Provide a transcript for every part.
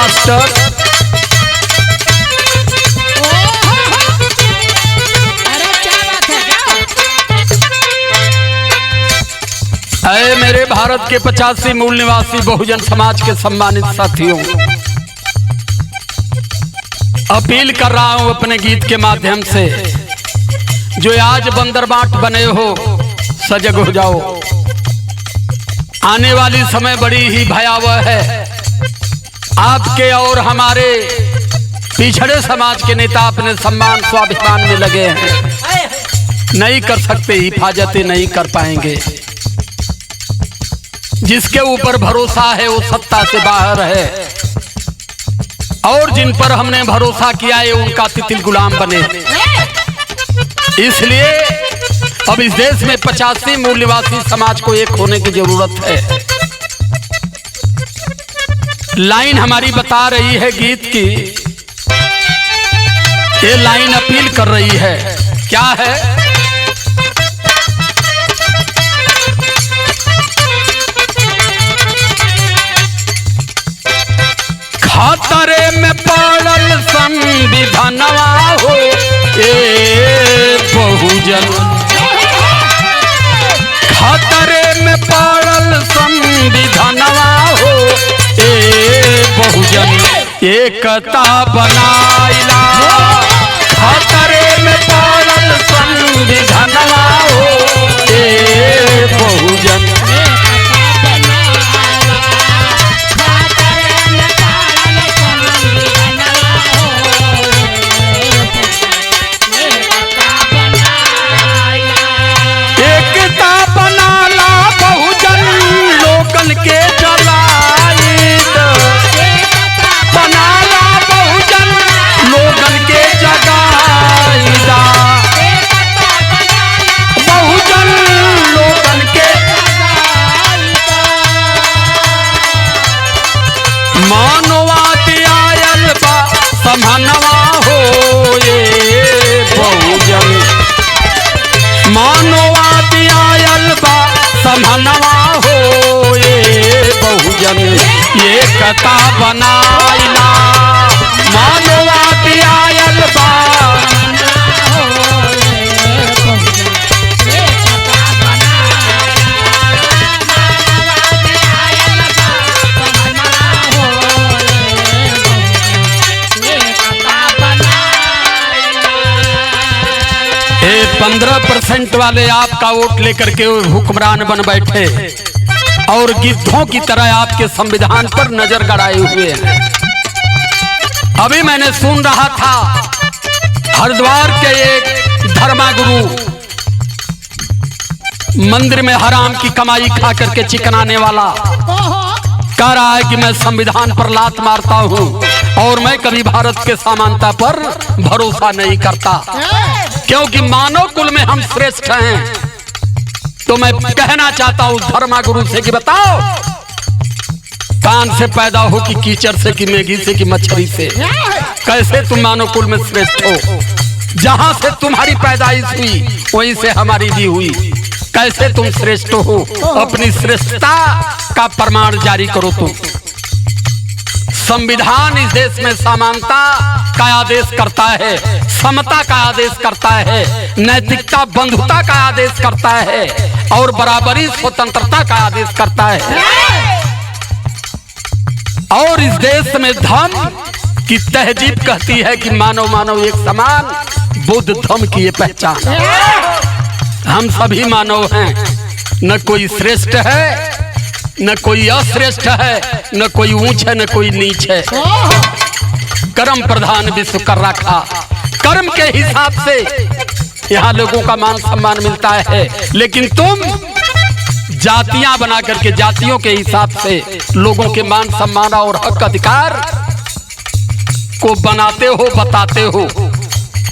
Master. अरे मेरे भारत के 85 मूल निवासी बहुजन समाज के सम्मानित साथियों, अपील कर रहा हूं अपने गीत के माध्यम से, जो आज बंदरबाट बने हो सजग हो जाओ। आने वाली समय बड़ी ही भयावह है। आपके और हमारे पिछड़े समाज के नेता अपने सम्मान स्वाभिमान में लगे हैं, नहीं कर सकते, हिफाजतें नहीं कर पाएंगे। जिसके ऊपर भरोसा है वो सत्ता से बाहर है, और जिन पर हमने भरोसा किया है उनका तितिल गुलाम बने। इसलिए अब इस देश में 85 मूल निवासी समाज को एक होने की जरूरत है। लाइन हमारी बता रही है गीत की, ये लाइन अपील कर रही है, क्या है? खतरे में पड़ल संविधानवा हो ए बहुजन, खतरे में पड़ल संविधानवा हो ए बहुजन, एकता बनाइला। खतरे में पड़ल संविधानवा हो ए बहुजन, समनवा हो ये बहुजन, मानवादी आयल बा समनवा हो ये बहुजन, एकता बनाइला। मानवादी आयल बा ये 15% वाले आपका वोट लेकर के हुक्मरान बन बैठे और गिद्धों की तरह आपके संविधान पर नजर गड़ाए हुए हैं। अभी मैंने सुन रहा था हरिद्वार के एक धर्मगुरु मंदिर में हराम की कमाई खा करके चिकनाने वाला कह रहा है कि मैं संविधान पर लात मारता हूं और मैं कभी भारत के समानता पर भरोसा नहीं करता, क्योंकि मानव कुल में हम श्रेष्ठ हैं। तो मैं कहना चाहता हूं धर्मगुरु से कि बताओ, कान से पैदा हो कि कीचड़ से कि मेघी से कि मछली से, कैसे तुम मानव कुल में श्रेष्ठ हो? जहां से तुम्हारी पैदाइश हुई वहीं से हमारी भी हुई, कैसे तुम श्रेष्ठ हो? अपनी श्रेष्ठता का प्रमाण जारी करो। तुम संविधान इस देश में समानता का आदेश करता है, समता का आदेश करता है, नैतिकता बंधुता का आदेश करता है और बराबरी स्वतंत्रता का आदेश करता है। और इस देश में धर्म की तहजीब कहती है कि मानव मानव एक समान, बुद्ध धर्म की ये पहचान। हम सभी मानव हैं, न कोई श्रेष्ठ है न कोई अश्रेष्ठ है, न कोई ऊंच है न कोई नीच है। कर्म प्रधान विश्व कर रखा, कर्म के हिसाब से यहाँ लोगों का मान सम्मान मिलता है, लेकिन तुम जातियां बना करके जातियों के हिसाब से लोगों के मान सम्मान और हक अधिकार को बनाते हो, बताते हो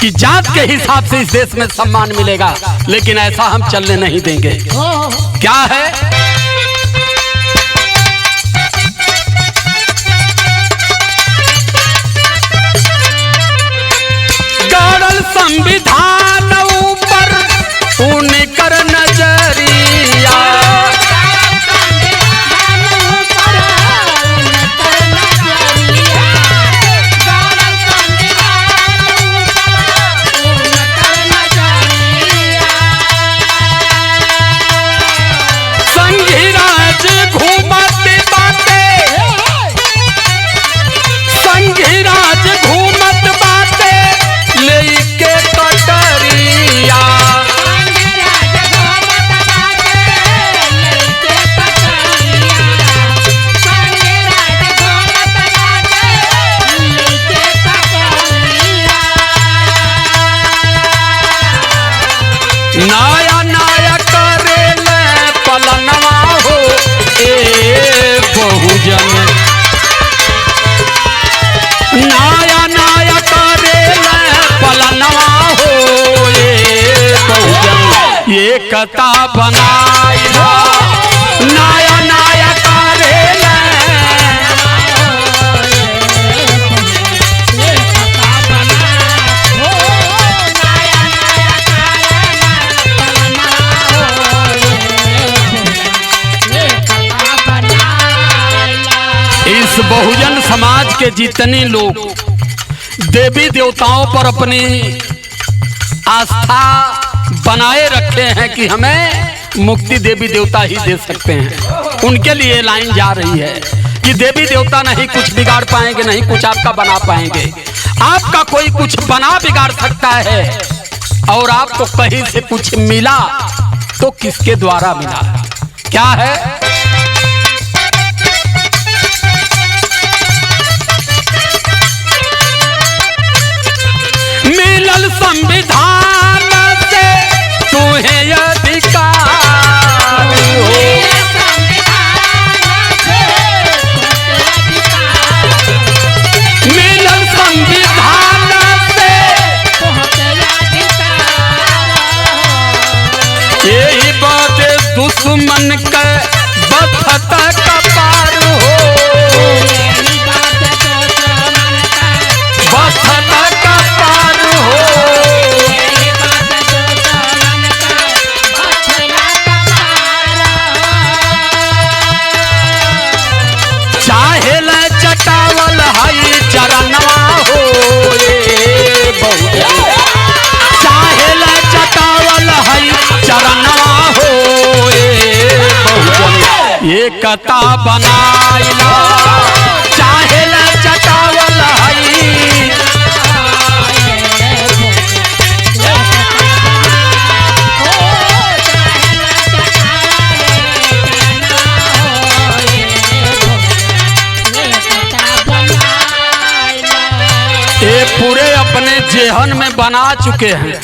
कि जात के हिसाब से इस देश में सम्मान मिलेगा, लेकिन ऐसा हम चलने नहीं देंगे। क्या है? संविधान ऊपर उनकर नजरिया, नया नया करेले पलनवा हो ए बहुजन, नया नया करेले पलनवा हो ए बहुजन, ये कता बनाइला नया नया करेले। इस बहुजन समाज के जितने लोग देवी देवताओं पर अपनी आस्था बनाए रखे हैं कि हमें मुक्ति देवी देवता ही दे सकते हैं, उनके लिए लाइन जा रही है कि देवी देवता नहीं कुछ बिगाड़ पाएंगे, नहीं कुछ आपका बना पाएंगे। आपका कोई कुछ बना बिगाड़ सकता है, और आपको कहीं से कुछ मिला तो किसके द्वारा मिला, क्या है? मिलल संविधान से तुम्हें अधिकार हो, मिलल संविधान से यही बात दुश्मन के बखत कपार हो, बखत कपार हो, चाहे ल चटावल हई चरणवा हो ए बहुजन, चाहे ल चटावल हई चरणवा हो ए बहुजन, ये कता बनाइला चाहे ल चटावल हई। ये पूरे अपने जेहन में बना चुके हैं,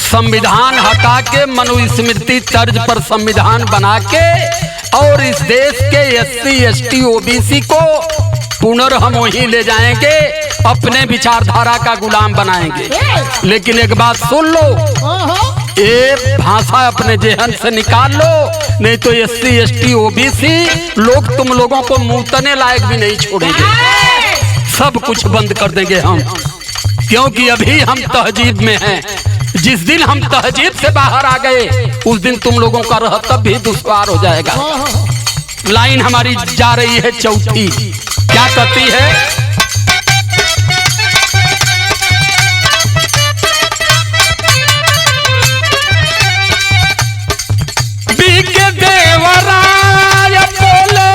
संविधान हटा के मनुस्मृति तर्ज पर संविधान बना के, और इस देश के SC ST OBC को पुनः हम वहीं ले जाएंगे, अपने विचारधारा का गुलाम बनाएंगे। लेकिन एक बात सुन लो, ये भाषा अपने जेहन से निकाल लो, नहीं तो SC ST OBC लोग तुम लोगों को मुंहतने लायक भी नहीं छोड़ेंगे, सब कुछ बंद कर देंगे हम, क्योंकि अभी हम तहजीब में हैं। जिस दिन हम तहजीब से बाहर आ गए उस दिन तुम लोगों का रह तब भी दुश्वार हो जाएगा। लाइन हमारी जा रही है चौथी, क्या कहती है? बीके देवराय बोले,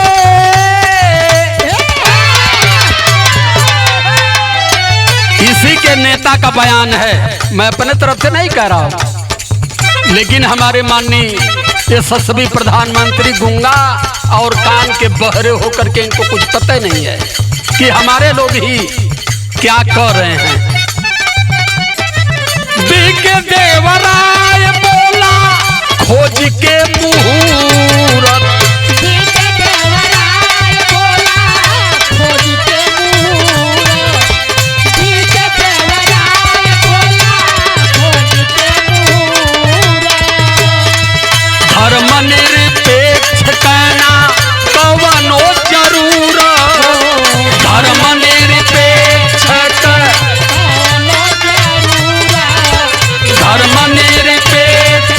इसी के नेता का बयान है, मैं अपने तरफ से नहीं कह रहा हूं, लेकिन हमारे माननीय यशस्वी प्रधानमंत्री गूंगा और कान के बहरे होकर के इनको कुछ पता नहीं है कि हमारे लोग ही क्या कर रहे हैं। बीके देवराय बोला खोज के मुहूर्त, धर्मनिरपेक्ष कहना कवनो जरूर, धर्मनिरपेक्ष धर्मनिरपेक्ष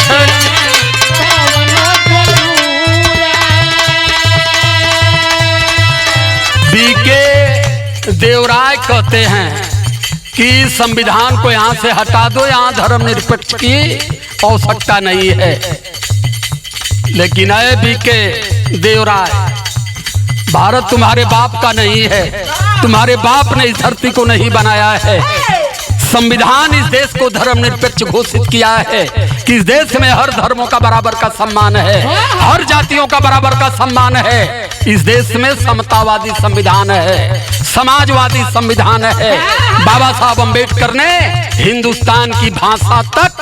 बीके देवराय कहते हैं कि संविधान को यहाँ से हटा दो, यहाँ धर्मनिरपेक्ष की आवश्यकता नहीं है। लेकिन आए बीके देवराय, भारत तुम्हारे बाप का नहीं है, तुम्हारे बाप ने इस धरती को नहीं बनाया है। संविधान इस देश को धर्मनिरपेक्ष घोषित किया है कि इस देश में हर धर्मों का बराबर का सम्मान है, हर जातियों का बराबर का सम्मान है। इस देश में समतावादी संविधान है, समाजवादी संविधान है। बाबा साहब अम्बेडकर ने हिंदुस्तान की भाषा तक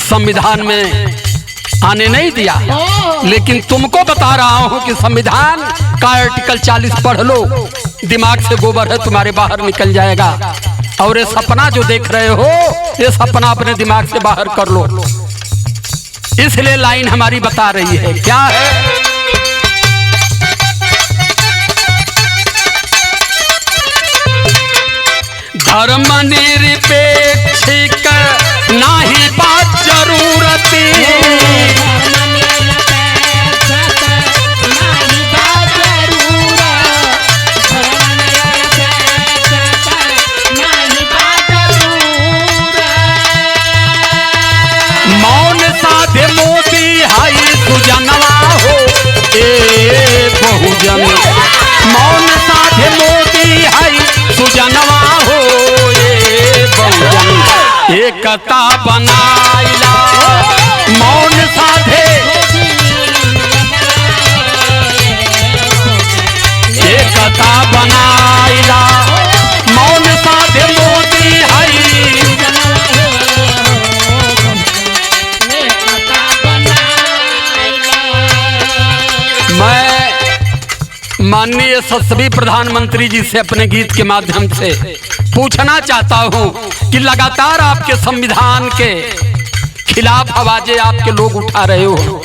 संविधान में आने नहीं दिया, लेकिन तुमको बता रहा हूं कि संविधान का आर्टिकल 40 पढ़ लो, दिमाग से गोबर है तुम्हारे बाहर निकल जाएगा। और ये सपना जो देख रहे हो, ये सपना अपने दिमाग से बाहर कर लो। इसलिए लाइन हमारी बता रही है, क्या है? धर्म निरपेक्ष नाही बात जरूरती, मौन साधे मोदी हाई सुजनवा हो ए बहुजन, मौन साधे मोदी हाई सुजनवा हो ए बहुजन, एकता बनाइला मौन साधे, एकता बनाइला मौन साधे मोदी हाई। माननीय यशस्वी प्रधानमंत्री जी से अपने गीत के माध्यम से पूछना चाहता हूं कि लगातार आपके संविधान के खिलाफ आवाजें आपके लोग उठा रहे हो,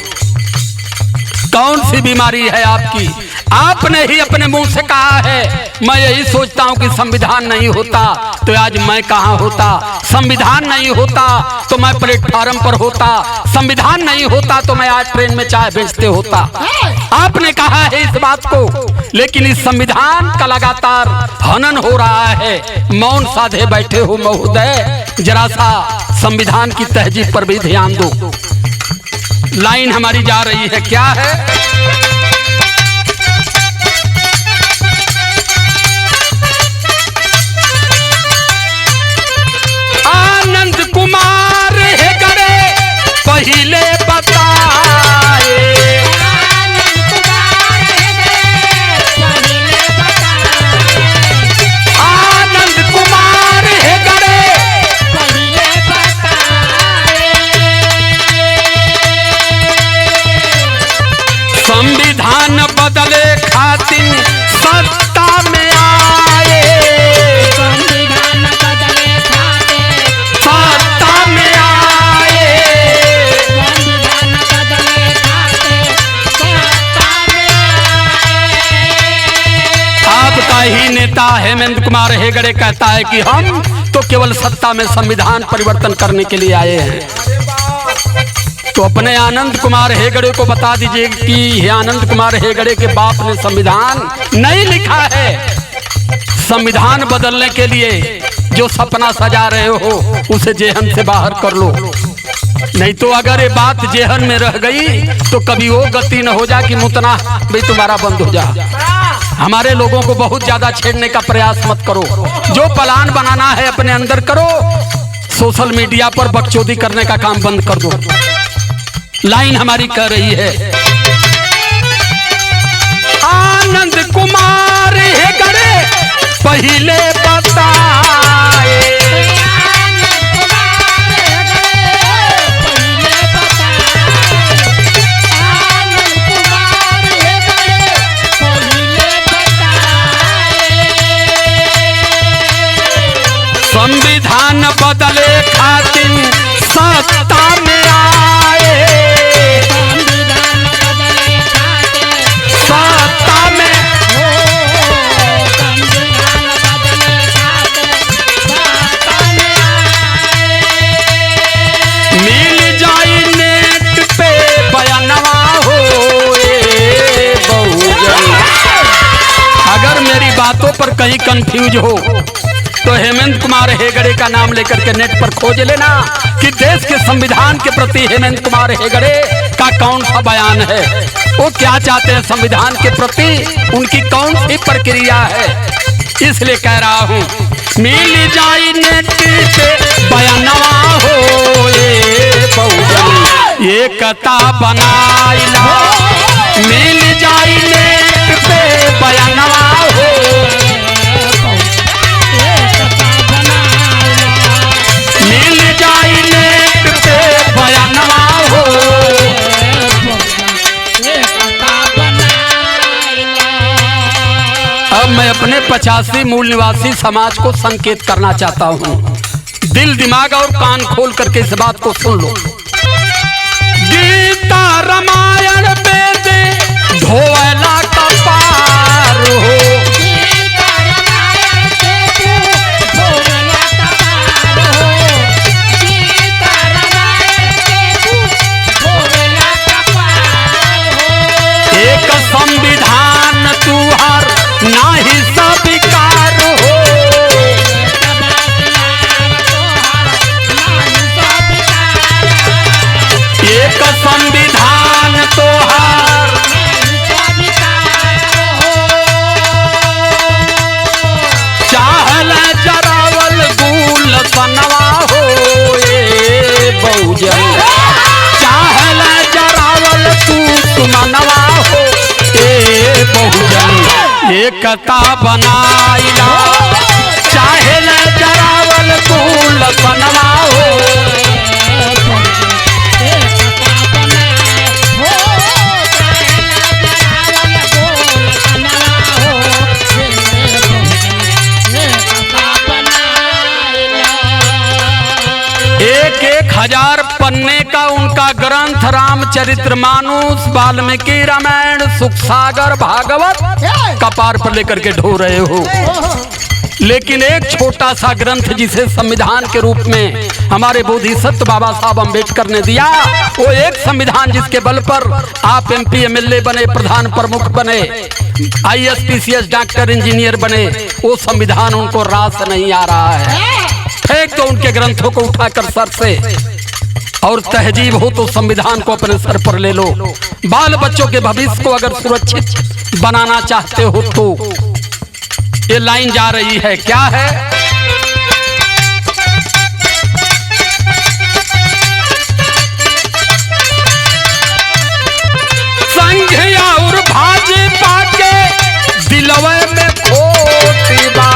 कौन सी बीमारी है आपकी? आपने ही अपने मुंह से कहा है, मैं यही सोचता हूं कि संविधान नहीं होता तो आज मैं कहां होता, संविधान नहीं होता तो मैं प्लेटफार्म पर होता, संविधान नहीं होता तो मैं आज ट्रेन में चाय बेचते होता। आपने कहा है इस बात को, लेकिन इस संविधान का लगातार हनन हो रहा है। मौन साधे बैठे हो महोदय, जरा सा संविधान की तहजीब पर भी ध्यान दो। लाइन हमारी जा रही है, क्या है? आनंद कुमार हेगड़े पहले बताए, आनंद कुमार हेगड़े पहले बताए, संविधान बदले खातिर सत्ता में आए, संविधान बदले खातिर सत्ता में आए, संविधान बदले खातिर सत्ता में आए। आपका ही नेता हेमंत कुमार हेगड़े कहता है कि हम तो केवल सत्ता में संविधान परिवर्तन करने के लिए आए हैं। तो अपने आनंद कुमार हेगड़े को बता दीजिए कि आनंद कुमार हेगड़े के बाप ने संविधान नहीं लिखा है। संविधान बदलने के लिए जो सपना सजा रहे हो उसे जेहन से बाहर कर लो, नहीं तो अगर ये बात जेहन में रह गई तो कभी वो गति न हो जा कि मुतना भी तुम्हारा बंद हो जा। हमारे लोगों को बहुत ज्यादा छेड़ने का प्रयास मत करो, जो प्लान बनाना है अपने अंदर करो, सोशल मीडिया पर बकचोदी करने का काम बंद कर दो। लाइन हमारी कह रही है, आनंद कुमार हेगड़े पहले बताए, संविधान बदले खातिर सत्ता में आए, संविधान बदले खातिर सत्ता में, संविधान बदले खातिर सत्ता में आए। मिल जाई नेट पे बयानवा हो ए बहुजन। अगर मेरी बातों पर कहीं कंफ्यूज हो तो हेमंत कुमार हेगड़े का नाम लेकर के नेट पर खोज लेना कि देश के संविधान के प्रति हेमंत कुमार हेगड़े का कौन सा बयान है, वो क्या चाहते हैं संविधान के प्रति, उनकी कौन सी प्रक्रिया है। इसलिए कह रहा हूं, मिल जाई नेट पे बयानवा हो ए बहुजन, एकता बनाइला मिल जाई नेट पे बयानवा हो, मिल जाई नेट पे अपने 85 मूल निवासी समाज को संकेत करना चाहता हूँ। दिल दिमाग और कान खोल करके इस बात को सुन लो। गीता रामायण वेद धोवला कपार हो, एक संविधान तुहार नाही स्वीकार हो, एक संविधान तुहार चाहल जरावल गुल सनवा हो, ए बहुजन चाहल जरावल तू सुमनवा हो, ए बहुजन एकता बनाइला चाहल जरावल गुल सनवा हो। एक 1000 पन्ने का उनका ग्रंथ रामचरितमानस, वाल्मीकि रामायण, सुख सागर, भागवत कपार पर लेकर के ढो रहे हो। लेकिन एक छोटा सा ग्रंथ जिसे संविधान के रूप में हमारे बोधिसत्व बाबा साहब अम्बेडकर ने दिया, वो एक संविधान जिसके बल पर आप MP MLA बने, प्रधान प्रमुख बने, IAS PCS डॉक्टर इंजीनियर बने, वो संविधान उनको रास नहीं आ रहा है। फेंक तो उनके ग्रंथों को उठाकर सर से, और तहजीब हो तो संविधान को अपने सर पर ले लो। बाल बच्चों के भविष्य को अगर सुरक्षित बनाना चाहते हो तो ये लाइन जा रही है, क्या है? संघ और भाजपा के दिलवे में खोटी बा,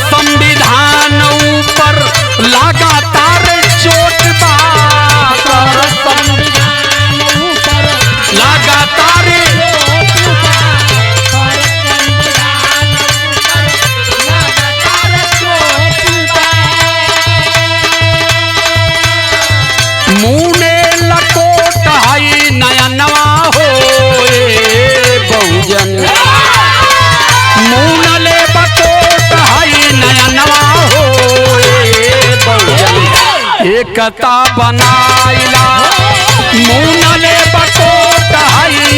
संविधान ऊपर लगातार चोट बा, लगातार मुने लकोट हई नया नवा हो, ए बहुजन मुनले बकोट हई नया नवा हो, ए बहुजन एकता बनाइला मुनले बकोट हई,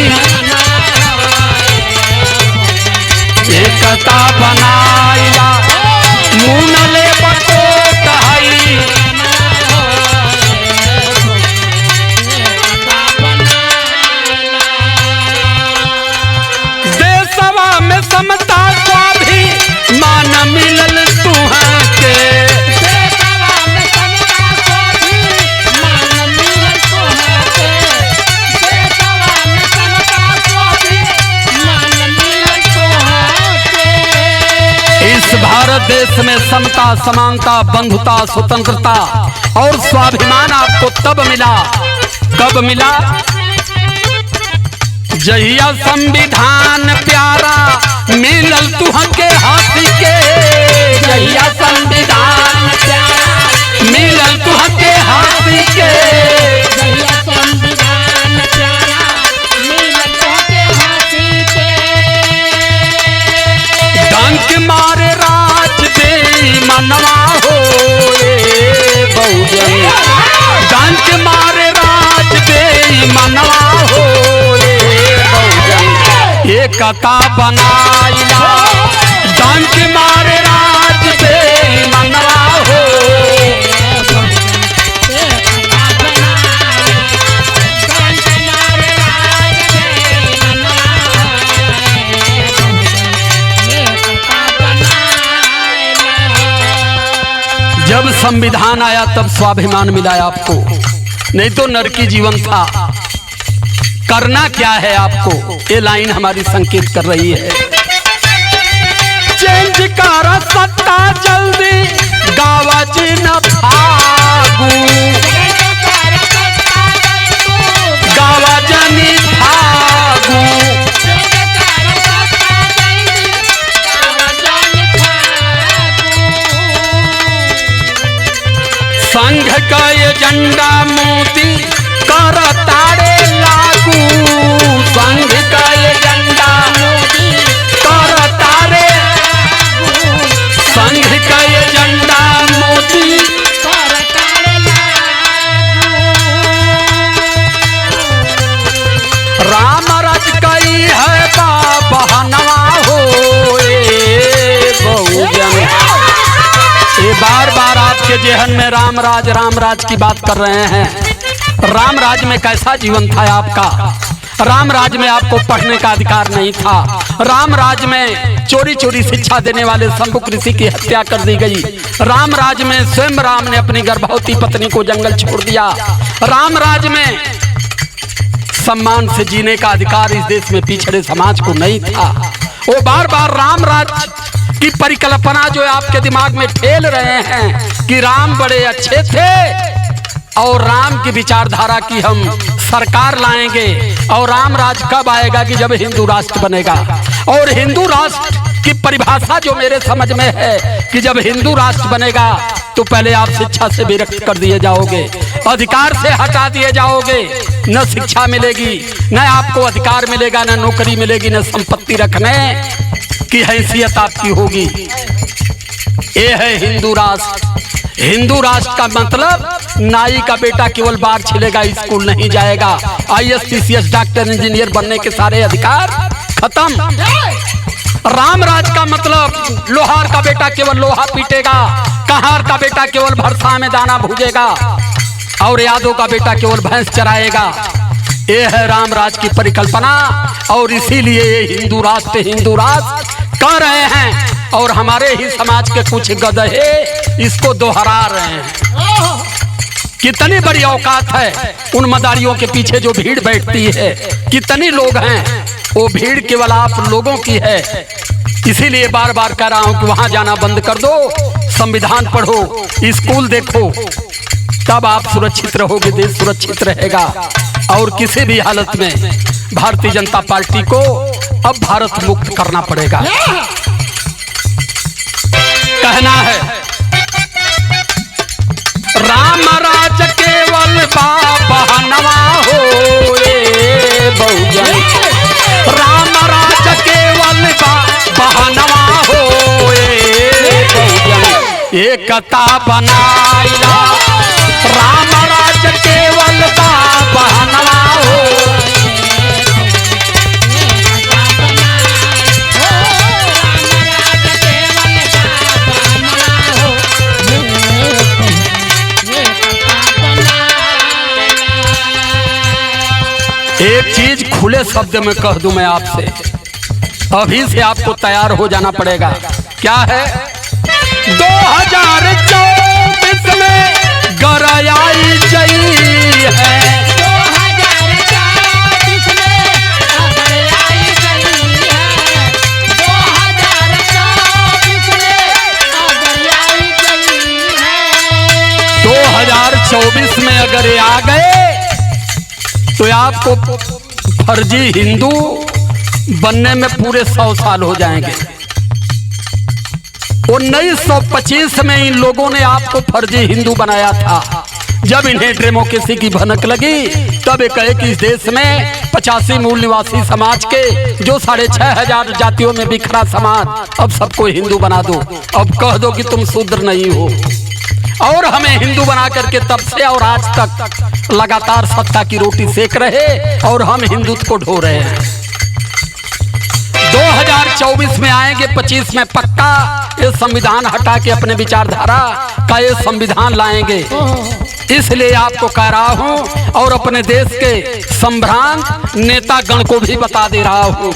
एकता बनाइला मुनले बकोट हई। देशवा में समता स्वाभिमान मिलल तुहाँ के, इस भारत देश में समता, समानता, बंधुता, स्वतंत्रता और स्वाभिमान आपको तब मिला, कब मिला? जहिया संविधान प्यारा मिलल तुहके हाथी के, जहिया संविधान प्यारा मिलल तुहके हाथी के, जहिया संविधान प्यारा मिलल तुहके हाथी के, डंक मारे राज बेईमानवा हो, ए बहुजन डंक मारे राज बेईमानवा हो, एकता बनाइला डंक मारे राज बेईमानवा हो, जब संविधान आया तब स्वाभिमान मिला आपको, नहीं तो नरकी जीवन था। करना क्या है आपको, ये लाइन हमारी संकेत कर रही है। चेंज कर सत्ता जल्दी गावा जी न भागू गावा जनी भागू संघ का एजेंडा मोदी कर तारे लागू संघ का एजेंडा मोदी कर तारे संघ का एजेंडा मोदी कर तारे राम राज कई है बहनवा हो बहुजन। ये बार बार आपके जेहन में राम राज की बात कर रहे हैं। राम राज में कैसा जीवन था आपका? राम राज में आपको पढ़ने का अधिकार नहीं था। राम राज में चोरी चोरी शिक्षा देने वाले शंभुक ऋषि की हत्या कर दी गई। राम राज में स्वयं राम ने अपनी गर्भवती पत्नी को जंगल छोड़ दिया। राम राज में सम्मान से जीने का अधिकार इस देश में पिछड़े समाज को नहीं था। वो बार बार राम राज की परिकल्पना जो आपके दिमाग में ठेल रहे हैं कि राम बड़े अच्छे थे और राम की विचारधारा की हम सरकार लाएंगे और राम राज कब आएगा कि जब हिंदू राष्ट्र बनेगा। और हिंदू राष्ट्र की परिभाषा जो मेरे समझ में है कि जब हिंदू राष्ट्र बनेगा तो पहले आप शिक्षा से विरक्त कर दिए जाओगे, अधिकार से हटा दिए जाओगे, न शिक्षा मिलेगी, न आपको अधिकार मिलेगा, न नौकरी मिलेगी, न संपत्ति रखने की हैसियत आपकी होगी। ये है हिंदू राष्ट्र। हिंदू राष्ट्र का मतलब नाई का बेटा केवल बार छिलेगा, स्कूल नहीं जाएगा, IAS PCS डॉक्टर इंजीनियर बनने के सारे अधिकार खत्म। राम राज का मतलब लोहार का बेटा केवल लोहा पीटेगा, कहार का बेटा केवल भरसा में दाना भूजेगा और यादव का बेटा केवल भैंस चराएगा। ये है राम राज की परिकल्पना और इसीलिए ये हिंदू राष्ट्र कह रहे हैं और हमारे ही समाज के कुछ गधे इसको दोहरा रहे हैं। कितनी बड़ी औकात है उन मदारियों के पीछे जो भीड़ बैठती है, कितने लोग हैं, वो भीड़ केवल आप लोगों की है। इसीलिए बार बार कह रहा हूं कि वहां जाना बंद कर दो, संविधान पढ़ो, स्कूल देखो, तब आप सुरक्षित रहोगे, देश सुरक्षित रहेगा। और किसी भी हालत में भारतीय जनता पार्टी को अब भारत मुक्त करना पड़ेगा। कहना है राम राज केवल बहनवा हो बहुजन, राम राज केवल बहनवा हो बहुजन, एकता बनाइला राम राज केवल बहनवा हो। एक चीज खुले शब्द में कह दूं मैं आपसे, अभी से आपको तैयार हो जाना पड़ेगा। क्या है? 2024 में गरयाई जई है, 2024 में गरयाई जई है, 2024 में गरयाई जई है। 2024 में अगर ये आ गए तो आपको फर्जी हिंदू बनने में पूरे 100 साल हो जाएंगे। 1925 में इन लोगों ने आपको फर्जी हिंदू बनाया था। जब इन्हें डेमोक्रेसी की भनक लगी तब एक इस देश में 85 मूल निवासी समाज के जो 6500 जातियों में बिखरा समाज, अब सबको हिंदू बना दो, अब कह दो कि तुम शूद्र नहीं हो। और हमें हिंदू बना करके तब से और आज तक लगातार सत्ता की रोटी सेक रहे और हम हिंदुत्व को ढो रहे हैं। 2024 में आएंगे, 25 में पक्का ये संविधान हटा के अपने विचारधारा का ये संविधान लाएंगे। इसलिए आपको कह रहा हूं और अपने देश के संभ्रांत नेता गण को भी बता दे रहा हूं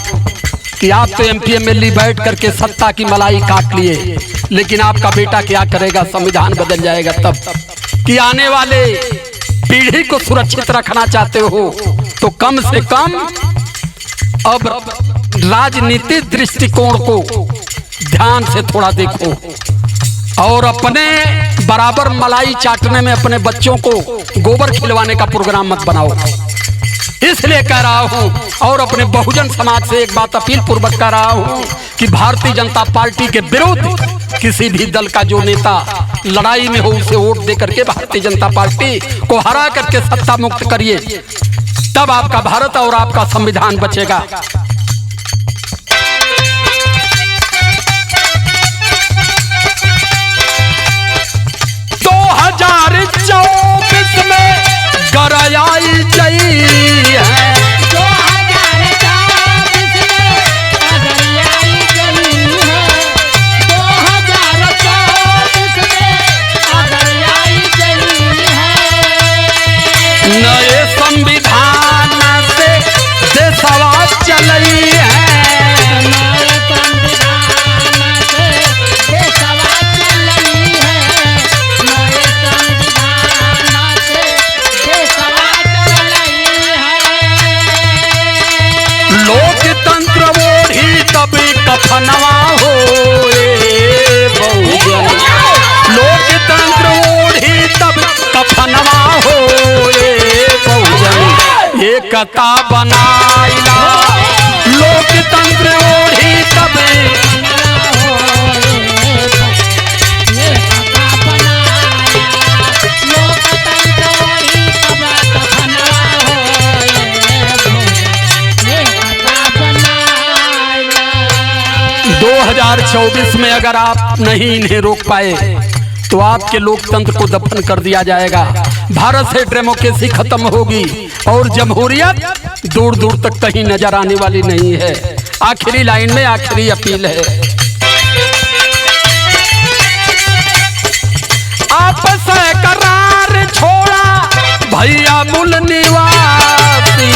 कि आप तो MP MLA बैठ करके सत्ता की मलाई काट लिए, लेकिन आपका बेटा क्या करेगा? संविधान बदल जाएगा तब कि आने वाले पीढ़ी को सुरक्षित रखना चाहते हो तो कम से कम अब राजनीतिक दृष्टिकोण को ध्यान से थोड़ा देखो और अपने बराबर मलाई चाटने में अपने बच्चों को गोबर खिलवाने का प्रोग्राम मत बनाओ। इसलिए कह रहा हूं और अपने बहुजन समाज से एक बात अपील पूर्वक कर रहा हूं कि भारतीय जनता पार्टी के विरुद्ध किसी भी दल का जो नेता लड़ाई में हो उसे वोट दे करके भारतीय जनता पार्टी को हरा करके सत्ता मुक्त करिए, तब आपका भारत और आपका संविधान बचेगा। गरयाई चाहिए 2024 में अगरियाई गई है, 2024 में अगरियाई गई है। नए संविधान से देशवा चलई है, नए संविधान से देशवा चलई है, नए संविधान से लोकतंत्र ओढ़ी तब कफनवा हो बहुजन, लोकतंत्र ओढ़ी तब कफनवा हो बहुजन, एकता बनाइला लोकतंत्र ओढ़ी तब चौबीस में अगर आप नहीं इन्हें रोक पाए तो आपके लोकतंत्र को दफन कर दिया जाएगा। भारत से डेमोक्रेसी खत्म होगी और जमहूरियत दूर दूर तक कहीं नजर आने वाली नहीं है। आखिरी लाइन में आखिरी अपील है, आपस करार छोड़ा भैया मूल निवासी,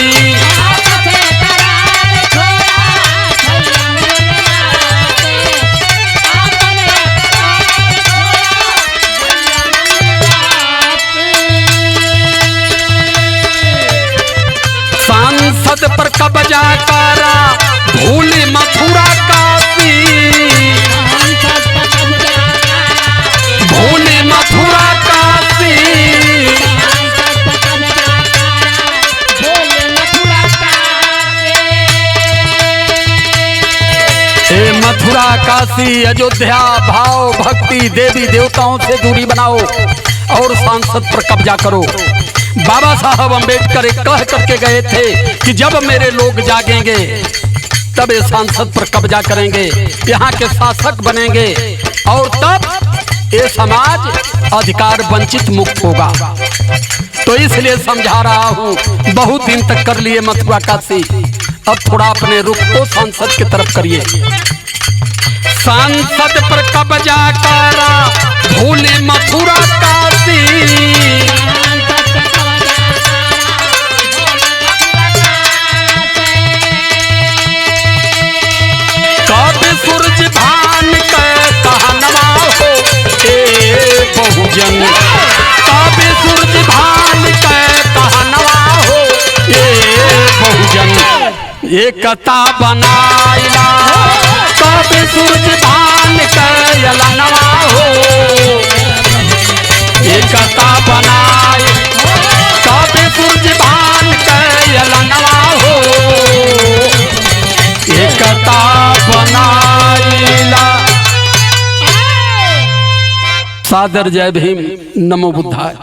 सांसद पर कब्जा करा भूली मथुरा काशी, भूली मथुरा काशी, मथुरा काशी अयोध्या भाव भक्ति देवी देवताओं से दूरी बनाओ और सांसद पर कब्जा करो। बाबा साहब अम्बेडकर एक कह करके गए थे कि जब मेरे लोग जागेंगे तब ये सांसद पर कब्जा करेंगे, यहाँ के शासक बनेंगे और तब ये समाज अधिकार वंचित मुक्त होगा। तो इसलिए समझा रहा हूँ, बहुत दिन तक कर लिए मथुरा काशी, अब थोड़ा अपने रुख को सांसद की तरफ करिए। सांसद पर कब्जा करा भूले मथुरा काशी, कभी सूरज भान के कहनवा हो बहुजन, कभी सूरज भान के कहनवा हो बहुजन, एकता बनाइला कभी सूरज भान के यलनवा हो, एकता बनाए कभी सूरज भान के यलनवा हो, एकता बनाइला। सादर जय भीम, नमो बुद्धाय।